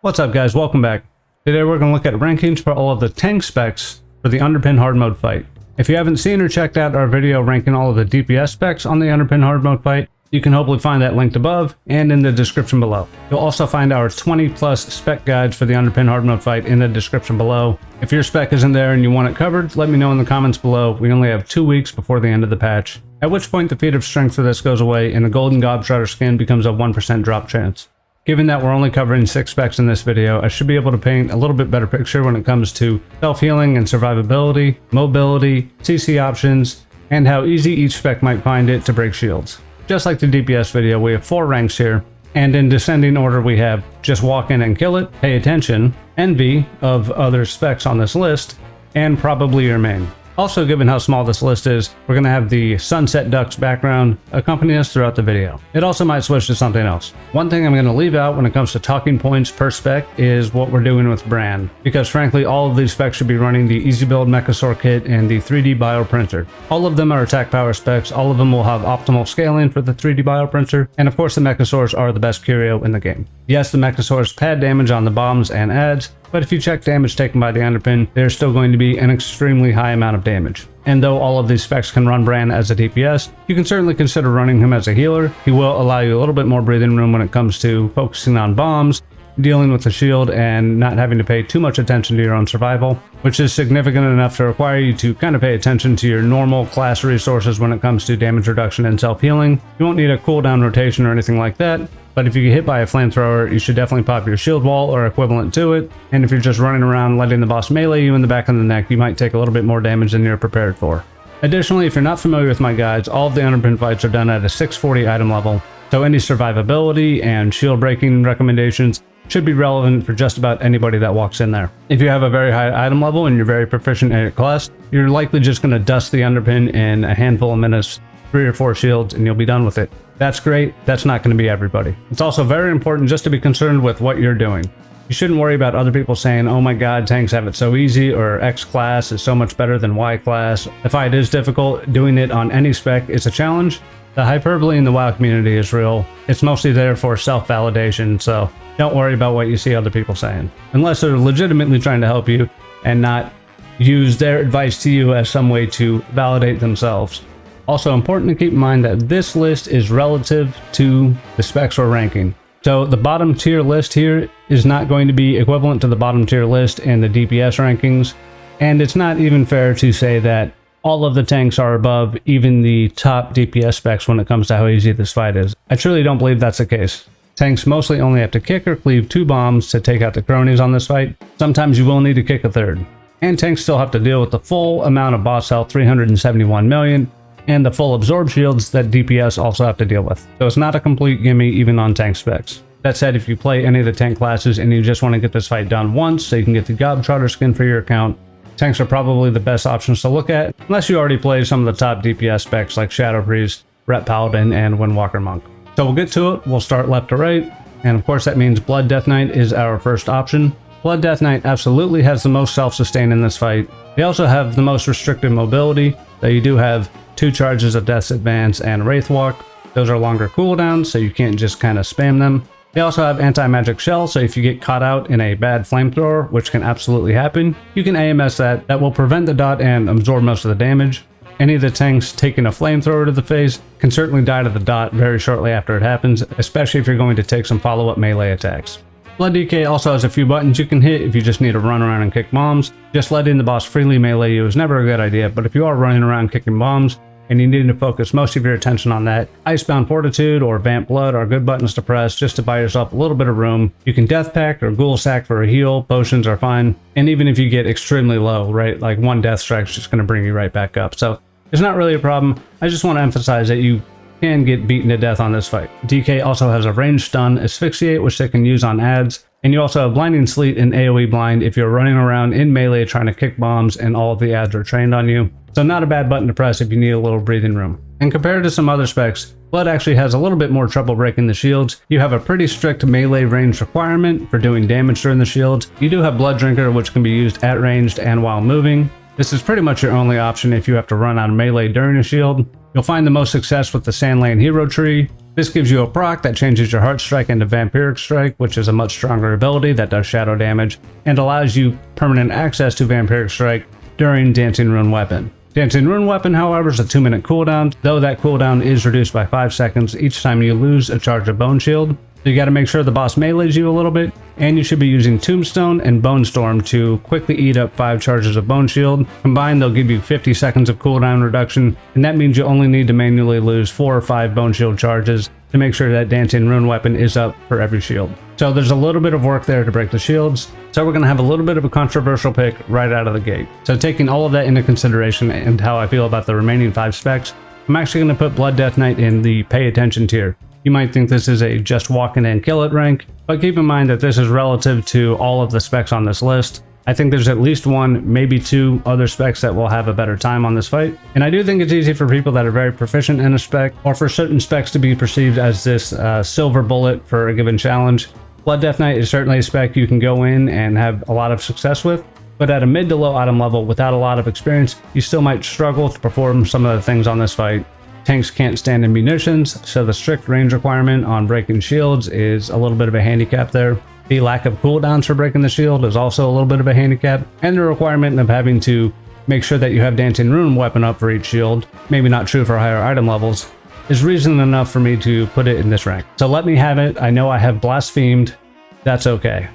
What's up guys, welcome back. Today we're going to look at rankings for all of the tank specs for the Underpin hard mode fight. If you haven't seen or checked out our video ranking all of the DPS specs on the Underpin hard mode fight, you can hopefully find that linked above and in the description below. You'll also find our 20 plus spec guides for the Underpin hard mode fight in the description below. If your spec isn't there and you want it covered, let me know in the comments below. We only have 2 weeks before the end of the patch, at which point the feat of strength for this goes away and the golden gobshroud skin becomes a 1% drop chance. Given that we're only covering 6 specs in this video, I should be able to paint a little bit better picture when it comes to self-healing and survivability, mobility, CC options, and how easy each spec might find it to break shields. Just like the DPS video, we have 4 ranks here, and in descending order we have just walk in and kill it, pay attention, envy of other specs on this list, and probably your main. Also, given how small this list is, we're going to have the Sunset Ducks background accompany us throughout the video. It also might switch to something else. One thing I'm going to leave out when it comes to talking points per spec is what we're doing with brand, because frankly all of these specs should be running the Easy Build Mechasaur kit and the 3D bioprinter. All of them are attack power specs, all of them will have optimal scaling for the 3D bioprinter, and of course the Mechasaurs are the best curio in the game. Yes, the Mechasaurs pad damage on the bombs and adds, but if you check damage taken by the Underpin, there's still going to be an extremely high amount of damage. And though all of these specs can run Bran as a DPS, you can certainly consider running him as a healer. He will allow you a little bit more breathing room when it comes to focusing on bombs, dealing with the shield, and not having to pay too much attention to your own survival, which is significant enough to require you to kind of pay attention to your normal class resources when it comes to damage reduction and self-healing. You won't need a cooldown rotation or anything like that, but if you get hit by a flamethrower, you should definitely pop your shield wall or equivalent to it, and if you're just running around letting the boss melee you in the back of the neck, you might take a little bit more damage than you're prepared for. Additionally, if you're not familiar with my guides, all of the Underpin fights are done at a 640 item level, so any survivability and shield breaking recommendations should be relevant for just about anybody that walks in there. If you have a very high item level and you're very proficient at your class, you're likely just going to dust the Underpin in a handful of minutes, 3 or 4 shields, and you'll be done with it. That's great, that's not going to be everybody. It's also very important just to be concerned with what you're doing. You shouldn't worry about other people saying, oh my god, tanks have it so easy, or X class is so much better than Y class. The fight is difficult, doing it on any spec is a challenge. The hyperbole in the WoW community is real. It's mostly there for self-validation, so don't worry about what you see other people saying. Unless they're legitimately trying to help you and not use their advice to you as some way to validate themselves. Also important to keep in mind that this list is relative to the specs we're ranking. So the bottom tier list here is not going to be equivalent to the bottom tier list in the DPS rankings, and it's not even fair to say that all of the tanks are above even the top DPS specs when it comes to how easy this fight is. I truly don't believe that's the case. Tanks mostly only have to kick or cleave 2 bombs to take out the cronies on this fight. Sometimes you will need to kick a 3rd. And tanks still have to deal with the full amount of boss health, 371 million, and the full absorb shields that DPS also have to deal with. So it's not a complete gimme even on tank specs. That said, if you play any of the tank classes and you just want to get this fight done once so you can get the gobshroud skin for your account, tanks are probably the best options to look at, unless you already play some of the top DPS specs like Shadow Priest, Ret Paladin, and Windwalker Monk. So we'll get to it, we'll start left to right, and of course that means Blood Death Knight is our first option. Blood Death Knight absolutely has the most self-sustain in this fight. They also have the most restricted mobility, though you do have 2 charges of Death's Advance and Wraith Walk. Those are longer cooldowns, so you can't just kind of spam them. They also have Anti-Magic Shell, so if you get caught out in a bad flamethrower, which can absolutely happen, you can AMS that. That will prevent the dot and absorb most of the damage. Any of the tanks taking a flamethrower to the face can certainly die to the dot very shortly after it happens, especially if you're going to take some follow-up melee attacks. Blood DK also has a few buttons you can hit if you just need to run around and kick bombs. Just letting the boss freely melee you is never a good idea, but if you are running around kicking bombs, and you need to focus most of your attention on that, Icebound Fortitude or Vamp Blood are good buttons to press just to buy yourself a little bit of room. You can Death Pact or Ghoul Sack for a heal, potions are fine, and even if you get extremely low, right, like 1 Death Strike's just going to bring you right back up. So it's not really a problem. I just want to emphasize that you can get beaten to death on this fight. DK also has a ranged stun, Asphyxiate, which they can use on adds, and you also have Blinding Sleet and AoE Blind if you're running around in melee trying to kick bombs and all of the adds are trained on you. So not a bad button to press if you need a little breathing room. And compared to some other specs, Blood actually has a little bit more trouble breaking the shields. You have a pretty strict melee range requirement for doing damage during the shields. You do have Blood Drinker, which can be used at ranged and while moving. This is pretty much your only option if you have to run on melee during a shield. You'll find the most success with the Sandland Hero Tree, This gives you a proc that changes your Heart Strike into Vampiric Strike, which is a much stronger ability that does shadow damage, and allows you permanent access to Vampiric Strike during Dancing Rune Weapon. Dancing Rune Weapon, however, is a 2-minute cooldown, though that cooldown is reduced by 5 seconds each time you lose a charge of Bone Shield. So you gotta make sure the boss melees you a little bit, and you should be using Tombstone and Bone Storm to quickly eat up 5 charges of Bone Shield. Combined, they'll give you 50 seconds of cooldown reduction, and that means you only need to manually lose 4 or 5 Bone Shield charges to make sure that Dancing Rune Weapon is up for every shield. So there's a little bit of work there to break the shields, so we're gonna have a little bit of a controversial pick right out of the gate. So taking all of that into consideration and how I feel about the remaining 5 specs, I'm actually gonna put Blood Death Knight in the pay attention tier. You might think this is a just walk in and kill it rank, but keep in mind that this is relative to all of the specs on this list. I think there's at least 1, maybe 2 other specs that will have a better time on this fight. And I do think it's easy for people that are very proficient in a spec, or for certain specs to be perceived as this silver bullet for a given challenge. Blood Death Knight is certainly a spec you can go in and have a lot of success with, but at a mid to low item level without a lot of experience, you still might struggle to perform some of the things on this fight. Tanks can't stand in munitions, so the strict range requirement on breaking shields is a little bit of a handicap there. The lack of cooldowns for breaking the shield is also a little bit of a handicap, and the requirement of having to make sure that you have Dancing Rune Weapon up for each shield, maybe not true for higher item levels, is reason enough for me to put it in this rank. So let me have it. I know I have blasphemed. That's okay.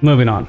Moving on.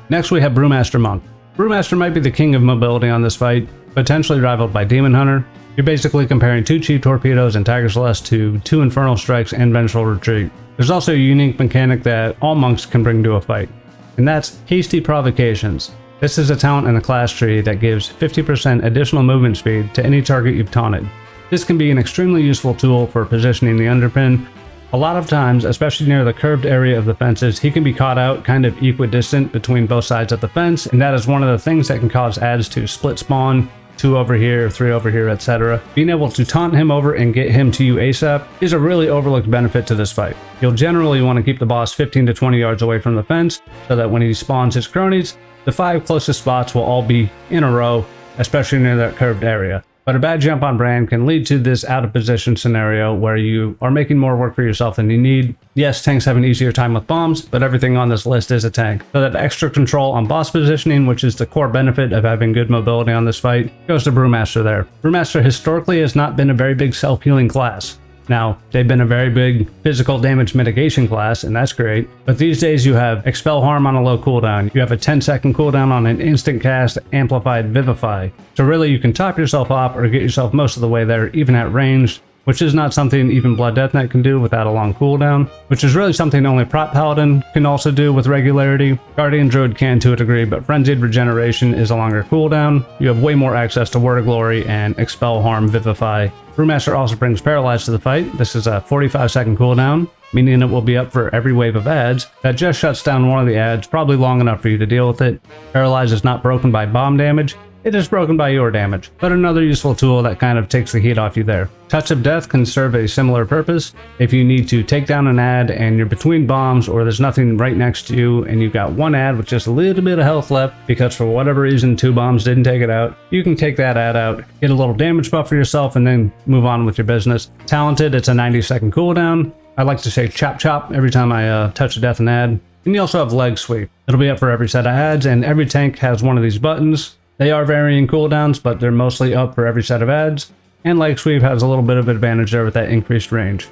Next we have Brewmaster Monk. Brewmaster might be the king of mobility on this fight, potentially rivaled by Demon Hunter. You're basically comparing 2 Cheap Torpedoes and Tiger Celeste to 2 Infernal Strikes and Vengeful Retreat. There's also a unique mechanic that all monks can bring to a fight, and that's Hasty Provocations. This is a talent in the class tree that gives 50% additional movement speed to any target you've taunted. This can be an extremely useful tool for positioning the Underpin. A lot of times, especially near the curved area of the fences, he can be caught out kind of equidistant between both sides of the fence, and that is one of the things that can cause adds to split spawn, 2 over here, 3 over here, etc. Being able to taunt him over and get him to you ASAP is a really overlooked benefit to this fight. You'll generally want to keep the boss 15 to 20 yards away from the fence, so that when he spawns his cronies, the 5 closest spots will all be in a row, especially near that curved area. But a bad jump on brand can lead to this out of position scenario where you are making more work for yourself than you need. Yes, tanks have an easier time with bombs, but everything on this list is a tank. So that extra control on boss positioning, which is the core benefit of having good mobility on this fight, goes to Brewmaster there. Brewmaster historically has not been a very big self-healing class. Now, they've been a very big physical damage mitigation class, and that's great, but these days you have Expel Harm on a low cooldown, you have a 10-second cooldown on an instant cast, Amplified Vivify. So really you can top yourself off or get yourself most of the way there, even at range, which is not something even Blood Death Knight can do without a long cooldown, which is really something only Prot Paladin can also do with regularity. Guardian Druid can to a degree, but Frenzied Regeneration is a longer cooldown. You have way more access to Word of Glory and Expel Harm Vivify. Brewmaster also brings Paralyze to the fight. This is a 45-second cooldown, meaning it will be up for every wave of adds. That just shuts down one of the adds, probably long enough for you to deal with it. Paralyze is not broken by bomb damage, it is broken by your damage, but another useful tool that kind of takes the heat off you there. Touch of Death can serve a similar purpose. If you need to take down an ad and you're between bombs or there's nothing right next to you and you've got one ad with just a little bit of health left because for whatever reason 2 bombs didn't take it out, you can take that ad out, get a little damage buff for yourself, and then move on with your business. Talented, it's a 90-second cooldown. I like to say chop chop every time I touch a death and ad. And you also have Leg Sweep. It'll be up for every set of ads, and every tank has one of these buttons. They are varying cooldowns, but they're mostly up for every set of ads, and Leg Sweep has a little bit of advantage there with that increased range.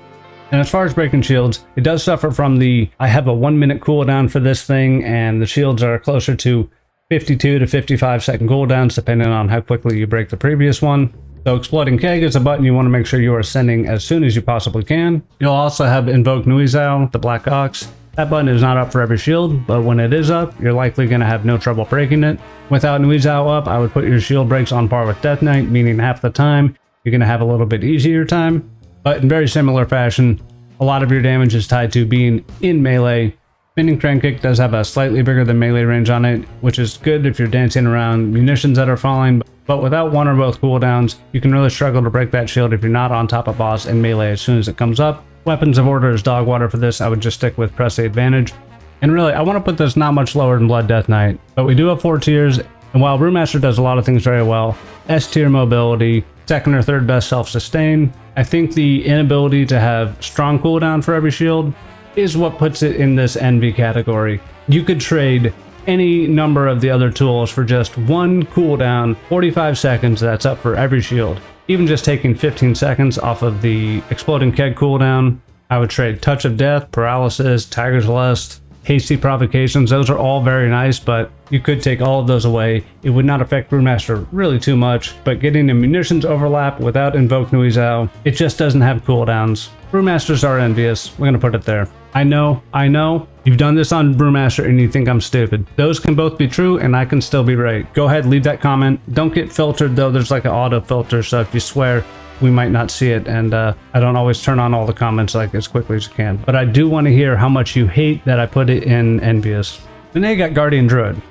And as far as breaking shields, it does suffer from the, I have a 1-minute cooldown for this thing, and the shields are closer to 52 to 55 second cooldowns, depending on how quickly you break the previous one. So Exploding Keg is a button you want to make sure you are sending as soon as you possibly can. You'll also have Invoke Nuizao, the Black Ox. That button is not up for every shield, but when it is up, you're likely going to have no trouble breaking it. Without Nuizao up, I would put your shield breaks on par with Death Knight, meaning half the time you're going to have a little bit easier time. But in very similar fashion, a lot of your damage is tied to being in melee. Spinning Crane Kick does have a slightly bigger than melee range on it, which is good if you're dancing around munitions that are falling, but without one or both cooldowns, you can really struggle to break that shield if you're not on top of boss in melee as soon as it comes up. Weapons of Order is dog water for this. I would just stick with Press the Advantage. And really, I want to put this not much lower than Blood Death Knight, but we do have 4 tiers, and while Brewmaster does a lot of things very well, S tier mobility, second or third best self-sustain. I think the inability to have strong cooldown for every shield is what puts it in this envy category. You could trade any number of the other tools for just one cooldown, 45 seconds, that's up for every shield. Even just taking 15 seconds off of the exploding keg cooldown, I would trade Touch of Death, Paralysis, Tiger's Lust, Hasty Provocations. Those are all very nice, but you could take all of those away. It would not affect Brewmaster really too much, but getting a munitions overlap without Invoke Nuizao, it just doesn't have cooldowns. Brewmasters are envious. We're gonna put it there. I know, you've done this on Brewmaster and you think I'm stupid. Those can both be true and I can still be right. Go ahead, leave that comment. Don't get filtered though, there's like an auto filter, so if you swear, we might not see it, and I don't always turn on all the comments like as quickly as you can. But I do want to hear how much you hate that I put it in envious. Then they got Guardian Druid.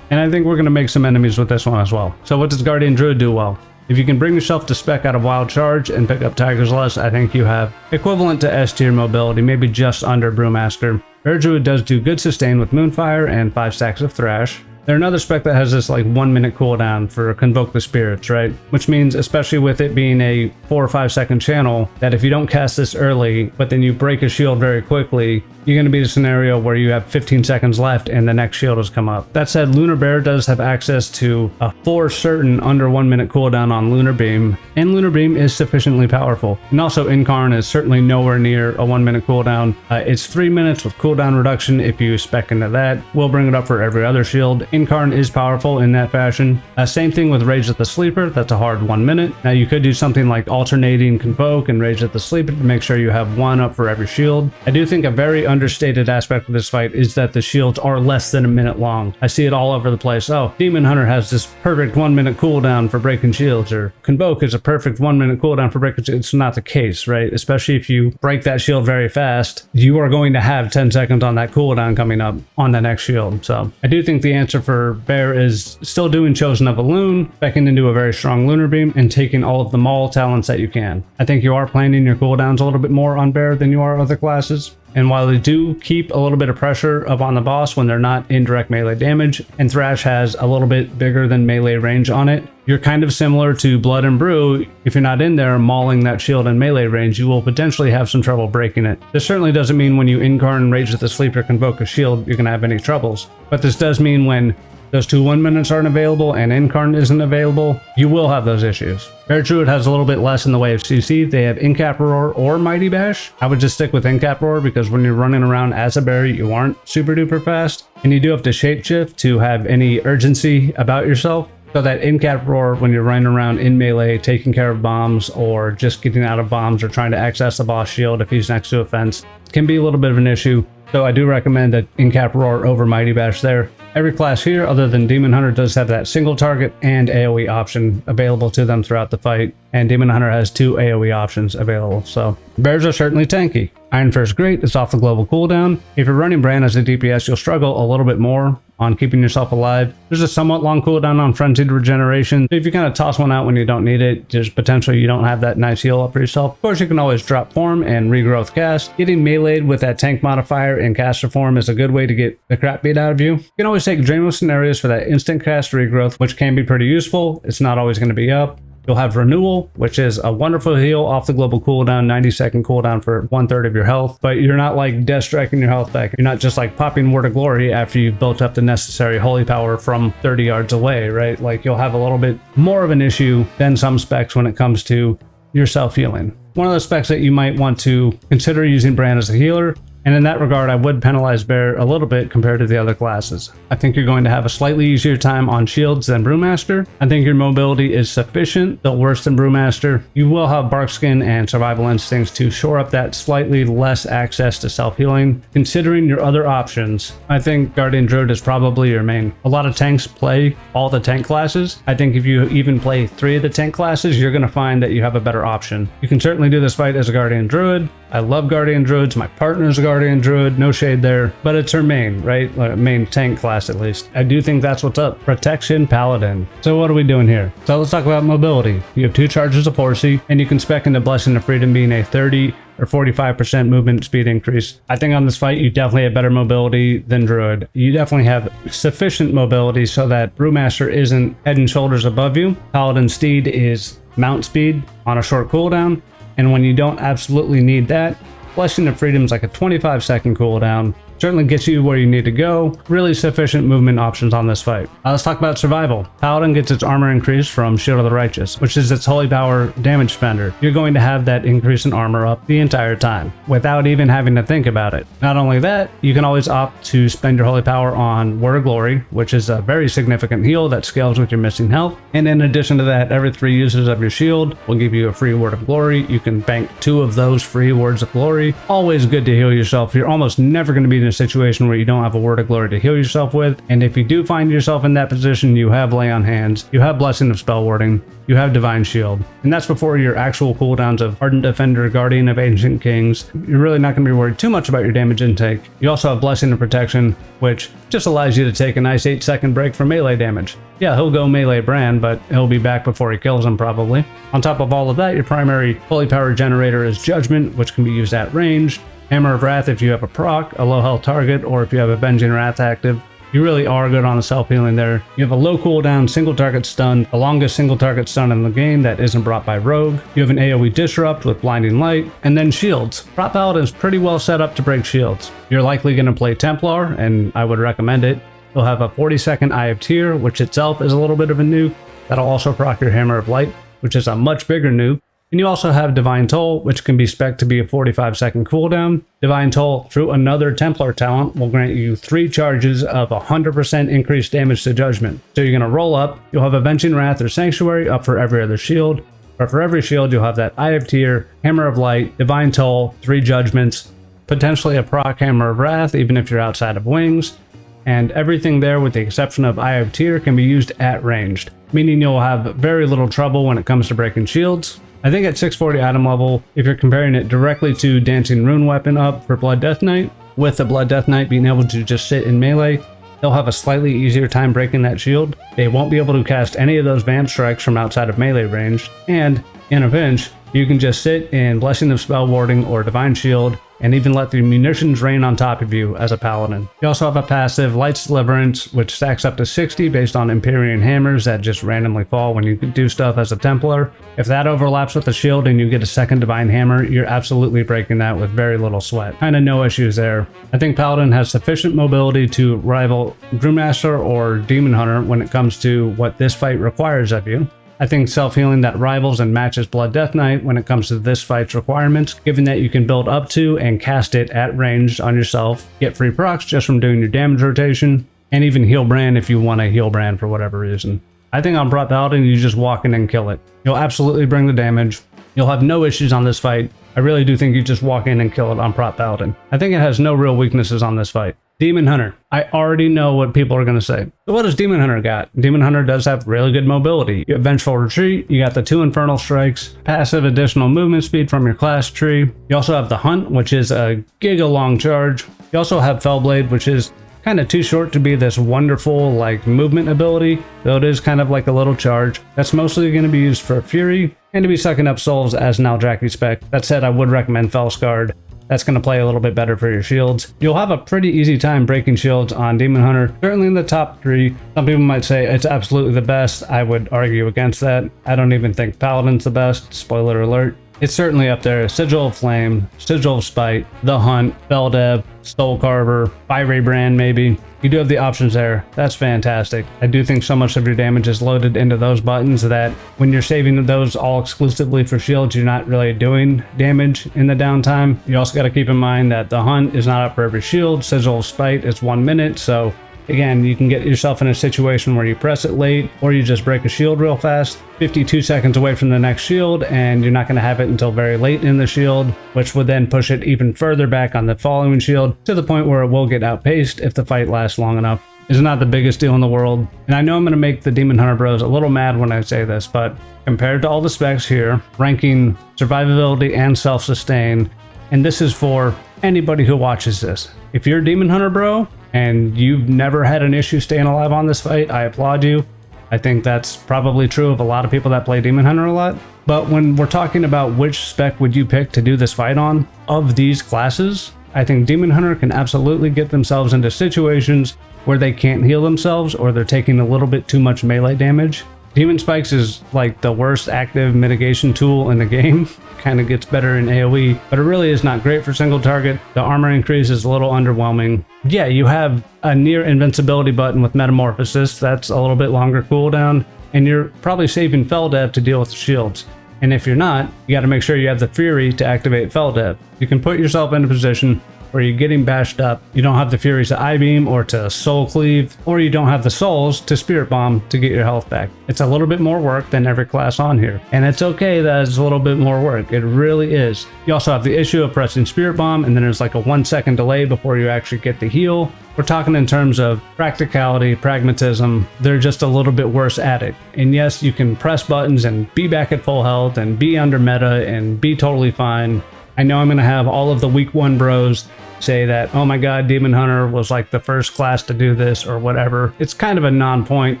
And I think we're going to make some enemies with this one as well. So what does Guardian Druid do well? If you can bring yourself to spec out of Wild Charge and pick up Tiger's Lust, I think you have equivalent to S tier mobility, maybe just under Brewmaster. Bear Druid does do good sustain with Moonfire and 5 stacks of Thrash. They're another spec that has this like 1 minute cooldown for Convoke the Spirits, right? Which means, especially with it being a 4 or 5 second channel, that if you don't cast this early, but then you break a shield very quickly, you're going to be in a scenario where you have 15 seconds left and the next shield has come up. That said, Lunar Bear does have access to a for certain under 1 minute cooldown on Lunar Beam, and Lunar Beam is sufficiently powerful. And also Incarn is certainly nowhere near a 1 minute cooldown. It's 3 minutes with cooldown reduction if you spec into that. We'll bring it up for every other shield. Incarn is powerful in that fashion. Same thing with Rage at the Sleeper, that's a hard 1 minute. Now you could do something like alternating Convoke and Rage at the Sleeper to make sure you have one up for every shield. I do think a very understated aspect of this fight is that the shields are less than a minute long. I see it all over the place. Oh, Demon Hunter has this perfect 1 minute cooldown for breaking shields, or Convoke is a perfect 1 minute cooldown for breaking shields. It's not the case, right? Especially if you break that shield very fast, you are going to have 10 seconds on that cooldown coming up on the next shield. So I do think the answer for Bear is still doing Chosen of a Loon, backing into a very strong Lunar Beam, and taking all of the Maul talents that you can. I think you are planning your cooldowns a little bit more on Bear than you are other classes. And while they do keep a little bit of pressure up on the boss when they're not in direct melee damage, and Thrash has a little bit bigger than melee range on it, you're kind of similar to Blood and Brew. If you're not in there mauling that shield in melee range, you will potentially have some trouble breaking it. This certainly doesn't mean when you Incarn, Rage at the Sleeper, Convoke a shield, you're going to have any troubles. But this does mean when those 2 1 minutes aren't available and Incarn isn't available, you will have those issues. Bear Druid has a little bit less in the way of CC. They have Incap Roar or Mighty Bash. I would just stick with Incap Roar because when you're running around as a bear, you aren't super duper fast. And you do have to shapeshift to have any urgency about yourself. So that Incap Roar, when you're running around in melee, taking care of bombs or just getting out of bombs or trying to access the boss shield if he's next to a fence, can be a little bit of an issue. So I do recommend that Incap Roar over Mighty Bash there. Every class here, other than Demon Hunter, does have that single target and AoE option available to them throughout the fight. And Demon Hunter has 2 AoE options available, so bears are certainly tanky. Iron Fist great, it's off the global cooldown. If you're running Bran as a DPS, you'll struggle a little bit more on keeping yourself alive. There's a somewhat long cooldown on Frenzied Regeneration. So if you kind of toss one out when you don't need it, there's potentially you don't have that nice heal up for yourself. Of course, you can always drop form and regrowth cast. Getting meleeed with that tank modifier and caster form is a good way to get the crap beat out of you. You can always take Dreamless Scenarios for that instant cast regrowth, which can be pretty useful. It's not always going to be up. You'll have Renewal, which is a wonderful heal off the global cooldown, 90-second cooldown for 1/3 of your health, but you're not like death striking your health back. You're not just like popping Word of Glory after you've built up the necessary holy power from 30 yards away, right? Like you'll have a little bit more of an issue than some specs when it comes to your self-healing. One of the specs that you might want to consider using Bran as a healer, and in that regard, I would penalize Bear a little bit compared to the other classes. I think you're going to have a slightly easier time on shields than Brewmaster. I think your mobility is sufficient, though worse than Brewmaster. You will have Barkskin and Survival Instincts to shore up that slightly less access to self-healing. Considering your other options, I think Guardian Druid is probably your main. A lot of tanks play all the tank classes. I think if you even play 3 of the tank classes, you're going to find that you have a better option. You can certainly do this fight as a Guardian Druid. I love Guardian Druids. My partner is a Guardian Druid, no shade there, but it's her main, right? Main tank class at least. I do think that's what's up. Protection Paladin. So what are we doing here? So let's talk about mobility. You have 2 charges of Horsey, and you can spec into Blessing of Freedom being a 30 or 45% movement speed increase. I think on this fight, you definitely have better mobility than Druid. You definitely have sufficient mobility so that Brewmaster isn't head and shoulders above you. Paladin Steed is mount speed on a short cooldown, and when you don't absolutely need that, Blessing of Freedom is like a 25-second cooldown. Certainly gets you where you need to go. Really sufficient movement options on this fight. Let's talk about survival. Paladin gets its armor increase from Shield of the Righteous, which is its holy power damage spender. You're going to have that increase in armor up the entire time without even having to think about it. Not only that, you can always opt to spend your holy power on Word of Glory, which is a very significant heal that scales with your missing health. And in addition to that, every 3 uses of your shield will give you a free Word of Glory. You can bank 2 of those free Words of Glory. Always good to heal yourself. You're almost never going to be in a situation where you don't have a Word of Glory to heal yourself with, and if you do find yourself in that position, you have Lay on Hands, you have Blessing of Spell Warding, you have Divine Shield, and that's before your actual cooldowns of Ardent Defender, Guardian of Ancient Kings. You're really not going to be worried too much about your damage intake. You also have Blessing of Protection, which just allows you to take a nice 8-second break from melee damage. Yeah, he'll go melee Brand, but he'll be back before he kills him probably. On top of all of that, your primary holy power generator is Judgment, which can be used at range. Hammer of Wrath if you have a proc, a low health target, or if you have Avenging Wrath active. You really are good on the self-healing there. You have a low cooldown single target stun, the longest single target stun in the game that isn't brought by Rogue. You have an AoE disrupt with Blinding Light, and then shields. Prot Paladin is pretty well set up to break shields. You're likely going to play Templar, and I would recommend it. You'll have a 40-second Eye of Tyr, which itself is a little bit of a nuke. That'll also proc your Hammer of Light, which is a much bigger nuke. And you also have Divine Toll, which can be spec'd to be a 45-second cooldown. Divine Toll, through another Templar talent, will grant you 3 charges of 100% increased damage to Judgment. So you're going to roll up, you'll have Avenging Wrath or Sanctuary up for every other shield, but for every shield you'll have that Eye of Tyr, Hammer of Light, Divine Toll, 3 Judgments, potentially a proc Hammer of Wrath even if you're outside of wings, and everything there with the exception of Eye of Tyr can be used at ranged, meaning you'll have very little trouble when it comes to breaking shields. I think at 640 item level, if you're comparing it directly to Dancing Rune Weapon up for Blood Death Knight, with the Blood Death Knight being able to just sit in melee, they'll have a slightly easier time breaking that shield. They won't be able to cast any of those Vamp Strikes from outside of melee range, and in a pinch, you can just sit in Blessing of Spell Warding or Divine Shield, and even let the munitions rain on top of you as a paladin. You also have a passive Light's Deliverance, which stacks up to 60 based on Empyrean hammers that just randomly fall when you do stuff as a Templar. If that overlaps with the shield and you get a second Divine Hammer, you're absolutely breaking that with very little sweat. Kinda no issues there. I think Paladin has sufficient mobility to rival Brewmaster or Demon Hunter when it comes to what this fight requires of you. I think self-healing that rivals and matches Blood Death Knight when it comes to this fight's requirements, given that you can build up to and cast it at range on yourself, get free procs just from doing your damage rotation, and even heal Brand if you want to heal Brand for whatever reason. I think on Prot Paladin, you just walk in and kill it. You'll absolutely bring the damage. You'll have no issues on this fight. I really do think you just walk in and kill it on Prot Paladin. I think it has no real weaknesses on this fight. Demon Hunter. I already know what people are going to say. So what does Demon Hunter got? Demon Hunter does have really good mobility. You have Vengeful Retreat, you got the 2 Infernal Strikes, passive additional movement speed from your class tree. You also have the Hunt, which is a giga long charge. You also have Fellblade, which is kind of too short to be this wonderful like movement ability, though it is kind of like a little charge. That's mostly going to be used for Fury and to be sucking up souls as an Aldraki spec. That said, I would recommend Fellscarred. That's going to play a little bit better for your shields. You'll have a pretty easy time breaking shields on Demon Hunter, certainly in the top 3. Some people might say it's absolutely the best. I would argue against that. I don't even think Paladin's the best, spoiler alert. It's certainly up there. Sigil of Flame, Sigil of Spite, The Hunt, Beldev, Soul Carver, Fiery Brand maybe. You do have the options there. That's fantastic. I do think so much of your damage is loaded into those buttons that when you're saving those all exclusively for shields, you're not really doing damage in the downtime. You also got to keep in mind that the Hunt is not up for every shield. Sigil of Spite is 1 minute, so again, you can get yourself in a situation where you press it late or you just break a shield real fast, 52 seconds away from the next shield, and you're not going to have it until very late in the shield, which would then push it even further back on the following shield to the point where it will get outpaced if the fight lasts long enough. It's not the biggest deal in the world, and I know I'm going to make the Demon Hunter bros a little mad when I say this, but compared to all the specs here, ranking survivability and self-sustain, and this is for anybody who watches this. If you're a Demon Hunter bro and you've never had an issue staying alive on this fight, I applaud you. I think that's probably true of a lot of people that play Demon Hunter a lot. But when we're talking about which spec would you pick to do this fight on, of these classes, I think Demon Hunter can absolutely get themselves into situations where they can't heal themselves or they're taking a little bit too much melee damage. Demon Spikes is like the worst active mitigation tool in the game. Kind of gets better in AoE, but it really is not great for single target. The armor increase is a little underwhelming. Yeah, you have a near invincibility button with Metamorphosis. That's a little bit longer cooldown, and you're probably saving Feldev to deal with the shields. And if you're not, you got to make sure you have the Fury to activate Feldev. You can put yourself in a position where you're getting bashed up, you don't have the Furies to I-Beam or to Soul Cleave, or you don't have the Souls to Spirit Bomb to get your health back. It's a little bit more work than every class on here. And it's okay that it's a little bit more work. It really is. You also have the issue of pressing Spirit Bomb, and then there's like a 1 second delay before you actually get the heal. We're talking in terms of practicality, pragmatism. They're just a little bit worse at it. And yes, you can press buttons and be back at full health and be under meta and be totally fine. I know I'm going to have all of the week 1 bros say that, oh my god, Demon Hunter was like the first class to do this or whatever. It's kind of a non-point.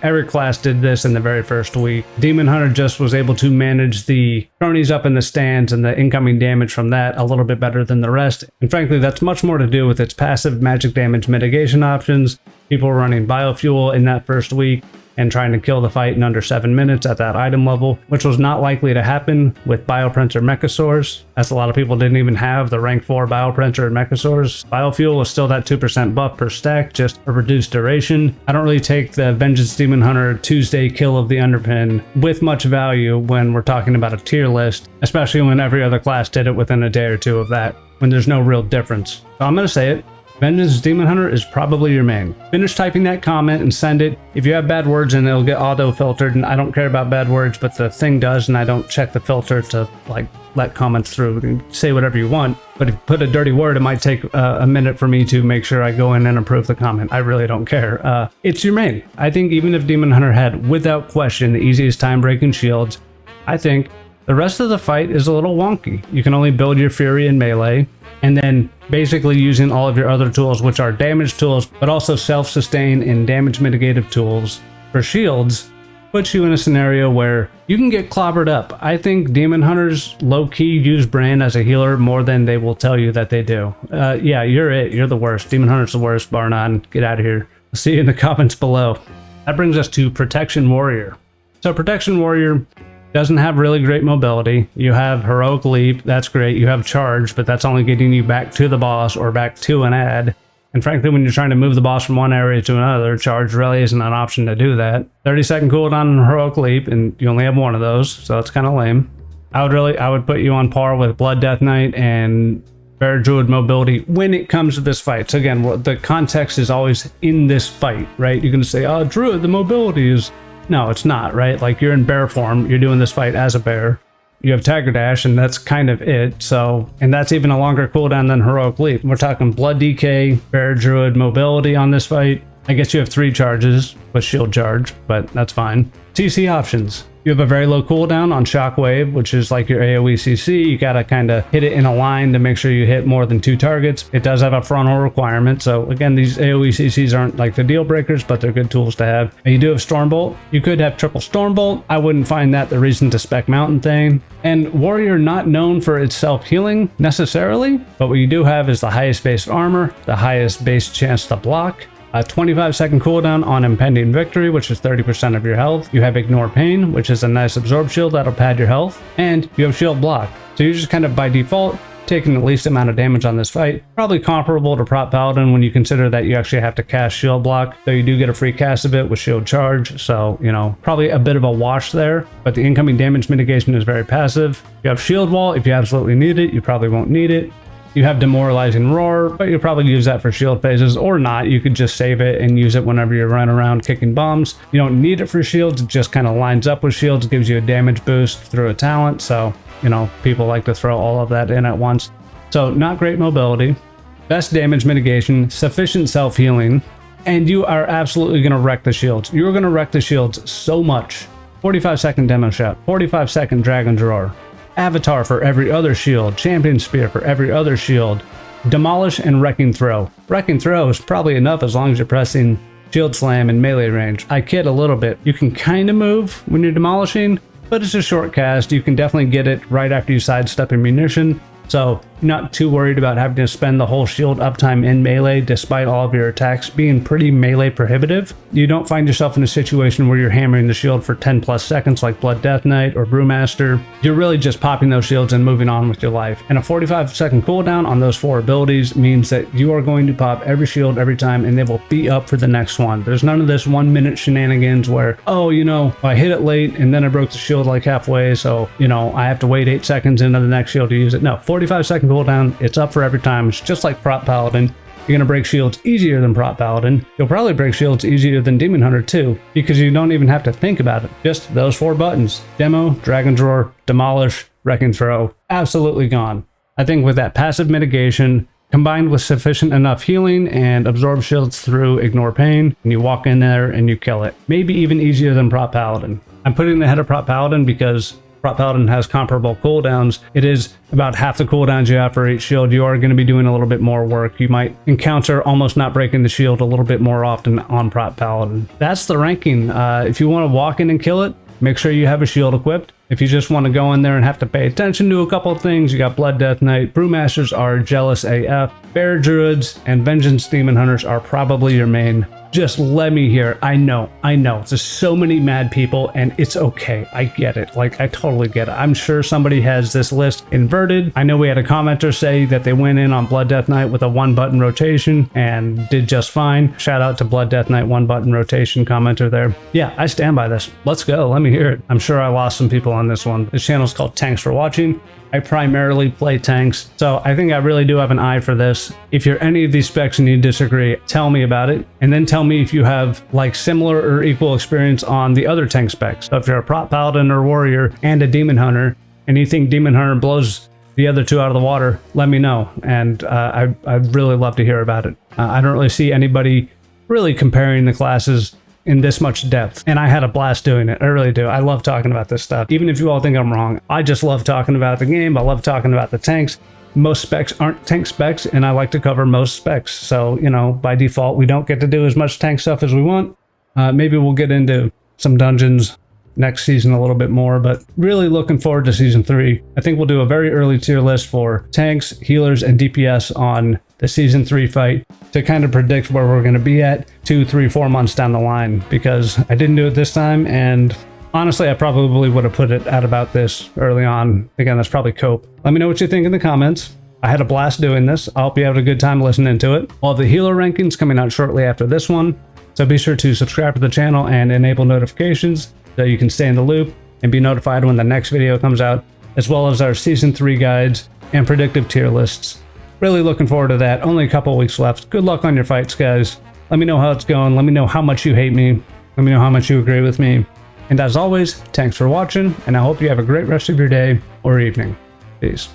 Every class did this in the very first week. Demon Hunter just was able to manage the cronies up in the stands and the incoming damage from that a little bit better than the rest. And frankly, that's much more to do with its passive magic damage mitigation options. People were running biofuel in that first week and trying to kill the fight in under 7 minutes at that item level, which was not likely to happen with Bioprints or Mechasaurs, as a lot of people didn't even have the rank 4 Bioprints or Mechasaurs. Biofuel was still that 2% buff per stack, just a reduced duration. I don't really take the Vengeance Demon Hunter Tuesday kill of the Underpin with much value when we're talking about a tier list, especially when every other class did it within a day or two of that, when there's no real difference. So I'm gonna say it. Vengeance Demon Hunter is probably your main. Finish typing that comment and send it. If you have bad words, and it'll get auto filtered, and I don't care about bad words, but the thing does, and I don't check the filter to like let comments through. You can say whatever you want, but if you put a dirty word, it might take a minute for me to make sure I go in and approve the comment. I really don't care. It's your main. I think even if Demon Hunter had, without question, the easiest time breaking shields, I think the rest of the fight is a little wonky. You can only build your Fury in melee, and then basically using all of your other tools, which are damage tools, but also self-sustain and damage mitigative tools for shields, puts you in a scenario where you can get clobbered up. I think Demon Hunters low-key use Bran as a healer more than they will tell you that they do. Yeah, you're it. You're the worst. Demon Hunter's the worst, bar none. Get out of here. I'll see you in the comments below. That brings us to Protection Warrior. So Protection Warrior doesn't have really great mobility. You have Heroic Leap, that's great. You have Charge, but that's only getting you back to the boss or back to an ad. And frankly, when you're trying to move the boss from one area to another, Charge really isn't an option to do that. 30-second cooldown on Heroic Leap, and you only have one of those, so it's kind of lame. I would put you on par with Blood Death Knight and Bear Druid mobility when it comes to this fight. So again, the context is always in this fight, right? You can say, oh, Druid, the mobility is... No, it's not, right? Like, you're in bear form, you're doing this fight as a bear. You have Tiger Dash, and that's kind of it. So, and that's even a longer cooldown than Heroic Leap. We're talking Blood DK, Bear Druid mobility on this fight. I guess you have 3 charges with Shield Charge, but that's fine. CC options. You have a very low cooldown on Shockwave, which is like your AoE CC. You gotta kind of hit it in a line to make sure you hit more than 2 targets. It does have a frontal requirement, so again, these AoE CCs aren't like the deal breakers, but they're good tools to have. And you do have Stormbolt. You could have triple Stormbolt. I wouldn't find that the reason to spec Mountain Thing. And Warrior, not known for its self-healing necessarily, but what you do have is the highest base armor, the highest base chance to block, a 25-second cooldown on Impending Victory, which is 30% of your health. You have Ignore Pain, which is a nice absorb shield that'll pad your health. And you have Shield Block. So you're just kind of by default taking the least amount of damage on this fight. Probably comparable to Prot Paladin when you consider that you actually have to cast Shield Block. Though you do get a free cast of it with Shield Charge. So, you know, probably a bit of a wash there. But the incoming damage mitigation is very passive. You have Shield Wall if you absolutely need it. You probably won't need it. You have Demoralizing Roar, but you'll probably use that for shield phases or not. You could just save it and use it whenever you're running around kicking bombs. You don't need it for shields. It just kind of lines up with shields, gives you a damage boost through a talent. So, you know, people like to throw all of that in at once. So not great mobility, best damage mitigation, sufficient self-healing, and you are absolutely going to wreck the shields. You're going to wreck the shields so much. 45-second Demo Shot, 45-second Dragon's Roar. Avatar for every other shield, Champion Spear for every other shield, Demolish and Wrecking Throw. Wrecking Throw is probably enough as long as you're pressing Shield Slam in melee range. I kid a little bit. You can kind of move when you're demolishing, but it's a short cast. You can definitely get it right after you sidestep a munition. So you're not too worried about having to spend the whole shield uptime in melee despite all of your attacks being pretty melee prohibitive. You don't find yourself in a situation where you're hammering the shield for 10 plus seconds like Blood Death Knight or Brewmaster. You're really just popping those shields and moving on with your life. And a 45-second cooldown on those 4 abilities means that you are going to pop every shield every time and they will be up for the next one. There's none of this 1 minute shenanigans where, oh, you know, I hit it late and then I broke the shield like halfway, so, you know, I have to wait 8 seconds into the next shield to use it. No, 45-second cooldown. It's up for every time. It's just like prot paladin. You're going to break shields easier than prot paladin. You'll probably break shields easier than demon hunter too, because you don't even have to think about it. Just those 4 buttons: demo, dragon's roar, demolish, wrecking throw. Absolutely gone. I think with that passive mitigation combined with sufficient enough healing and absorb shields through ignore pain, and you walk in there and you kill it. Maybe even easier than prot paladin. I'm putting it ahead of prot paladin because prot paladin has comparable cooldowns. It is about half the cooldowns you have for each shield. You are going to be doing a little bit more work. You might encounter almost not breaking the shield a little bit more often on prot paladin. That's the ranking. If you want to walk in and kill it, make sure you have a shield equipped. If you just want to go in there and have to pay attention to a couple of things, you got Blood Death Knight. Brewmasters are jealous AF. Bear Druids and Vengeance Demon Hunters are probably your main. Just let me hear. I know. There's so many mad people and it's okay. I get it. Like, I totally get it. I'm sure somebody has this list inverted. I know we had a commenter say that they went in on Blood Death Knight with a 1-button rotation and did just fine. Shout out to Blood Death Knight 1-button rotation commenter there. Yeah, I stand by this. Let's go. Let me hear it. I'm sure I lost some people on this one. This channel is called Tanks for Watching. I primarily play tanks, so I think I really do have an eye for this. If you're any of these specs and you disagree, tell me about it, and then tell me if you have like similar or equal experience on the other tank specs. So if you're a prot paladin or warrior and a demon hunter, and you think demon hunter blows the other 2 out of the water, let me know, and I'd really love to hear about it. I don't really see anybody really comparing the classes in this much depth, and I had a blast doing it. I really do. I love talking about this stuff. Even if you all think I'm wrong, I just love talking about the game. I love talking about the tanks. Most specs aren't tank specs, and I like to cover most specs. So, you know, by default, we don't get to do as much tank stuff as we want. Maybe we'll get into some dungeons next season a little bit more, but really looking forward to season 3. I think we'll do a very early tier list for tanks, healers, and DPS on the season 3 fight to kind of predict where we're going to be at 2, 3, 4 months down the line, because I didn't do it this time, and honestly I probably would have put it at about this early on. Again, that's probably cope. Let me know what you think in the comments. I had a blast doing this. I hope you have a good time listening to it. All the healer rankings coming out shortly after this one, so be sure to subscribe to the channel and enable notifications so you can stay in the loop and be notified when the next video comes out, as well as our season 3 guides and predictive tier lists. Really looking forward to that. Only a couple weeks left. Good luck on your fights, guys. Let me know how it's going. Let me know how much you hate me. Let me know how much you agree with me. And as always, thanks for watching, and I hope you have a great rest of your day or evening. Peace.